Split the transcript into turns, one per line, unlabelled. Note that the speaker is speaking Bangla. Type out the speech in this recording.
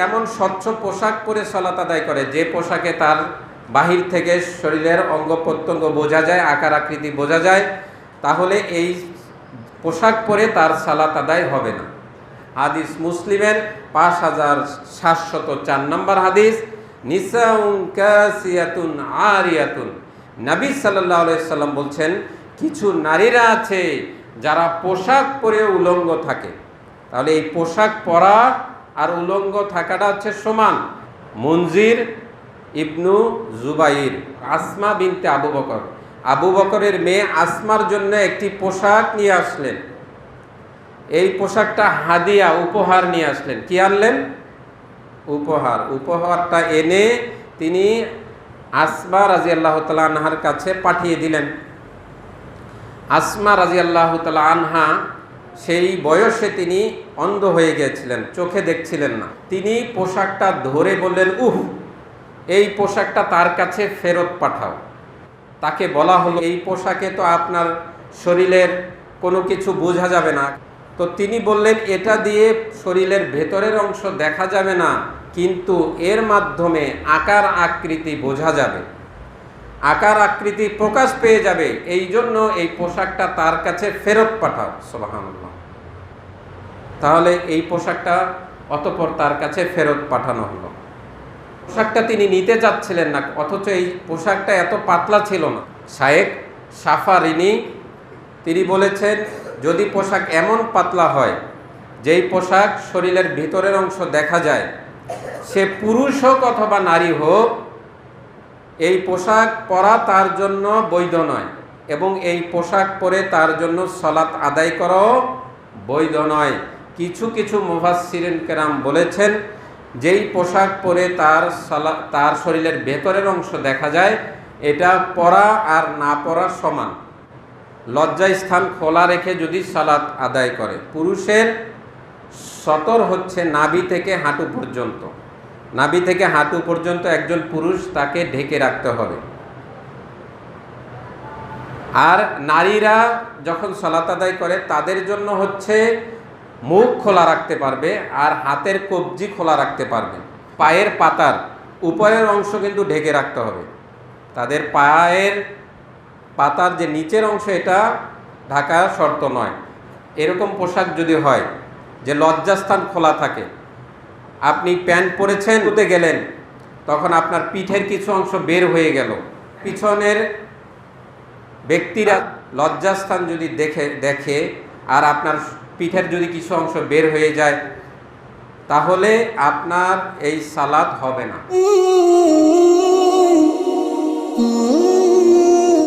এমন স্বচ্ছ পোশাক পরে সালাত আদায় করে যে পোশাকে তার বাহির থেকে শরীরের অঙ্গ প্রত্যঙ্গ বোঝা যায়, আকার আকৃতি বোঝা যায়, তাহলে এই পোশাক পরে তার সালাত আদায় হবে না। হাদিস মুসলিমের 5704 নম্বর হাদিস, নিসাউন কাসিয়াতুন আরিয়াতুন। নবী সাল্লাল্লাহু আলাইহি সাল্লাম বলছেন, কিছু নারীরা আছে যারা পোশাক পরে উলঙ্গ থাকে। তাহলে এই পোশাক পরা আর উলঙ্গ থাকাটা হচ্ছে সমান। মুনজির ইবনু জুবাইর, আসমা বিনতে আবু বকর, আবু বকরের মেয়ে আসমার জন্য একটি পোশাক নিয়ে আসলেন। এই পোশাকটা হাদিয়া, উপহার নিয়ে আসলেন। কি আনলেন? উপহার। উপহারটা এনে তিনি আসমা রাদিয়াল্লাহু তাআলা আনহার কাছে পাঠিয়ে দিলেন। আসমা রাদিয়াল্লাহু তাআলা আনহা সেই বয়সে তিনি অন্ধ হয়ে গিয়েছিলেন, চোখে দেখছিলেন না। তিনি পোশাকটা ধরে বললেন, উহ, এই পোশাকটা তার কাছে ফেরত পাঠাও। তাকে বলা হলো, এই পোশাকে তো আপনার শরীরের কোনো কিছু বোঝা যাবে না। তো তিনি বললেন, এটা দিয়ে শরীরের ভেতরের অংশ দেখা যাবে না, কিন্তু এর মাধ্যমে আকার আকৃতি বোঝা যাবে, আকার আকৃতি প্রকাশ পেয়ে যাবে, এই জন্য এই পোশাকটা তার কাছে ফেরত পাঠাও। সুবহানাল্লাহ। তাহলে এই পোশাকটা অতঃপর তার কাছে ফেরত পাঠানো হলো। পোশাকটা তিনি নিতে চাচ্ছিলেন না, অথচ এই পোশাকটা এত পাতলা ছিল না। শায়েখ সাফারিনি তিনি বলেছেন, যদি পোশাক এমন পাতলা হয় যেই পোশাক শরীরের ভিতরের অংশ দেখা যায়, সে পুরুষ হোক অথবা নারী হোক, এই পোশাক পরা তার জন্য বৈধ নয়, এবং এই পোশাক পরে তার জন্য সালাত আদায় করাও বৈধ নয়। কিছু কিছু মুফাসসিরিন কেরাম বলেছেন, যেই পোশাক পরে তার শরীরের ভেতরের অংশ দেখা যায়, এটা পরা আর না পরা সমান। লজ্জাস্থান খোলা রেখে যদি সালাত আদায় করে, পুরুষের সতর হচ্ছে নাভি থেকে হাঁটু পর্যন্ত। নাভি থেকে হাঁটু পর্যন্ত একজন পুরুষ তাকে ঢেকে রাখতে হবে। আর নারীরা যখন সালাত আদায় করে তাদের জন্য হচ্ছে মুখ খোলা রাখতে পারবে আর হাতের কবজি খোলা রাখতে পারবে। পায়ের পাতার উপরের অংশ কিন্তু ঢেকে রাখতে হবে। তাদের পায়ের পাতার যে নিচের অংশ, এটা ঢাকা শর্ত নয়। এরকম পোশাক যদি হয় যে লজ্জাস্থান খোলা থাকে, আপনি প্যান্ট পরেছেন, উঠে গেলেন, তখন আপনার পিঠের কিছু অংশ বের হয়ে গেল, পিছনের ব্যক্তিরা লজ্জাস্থান যদি দেখে আর আপনার পিঠের যদি কিছু অংশ বের হয়ে যায়, তাহলে আপনার এই সালাত হবে না।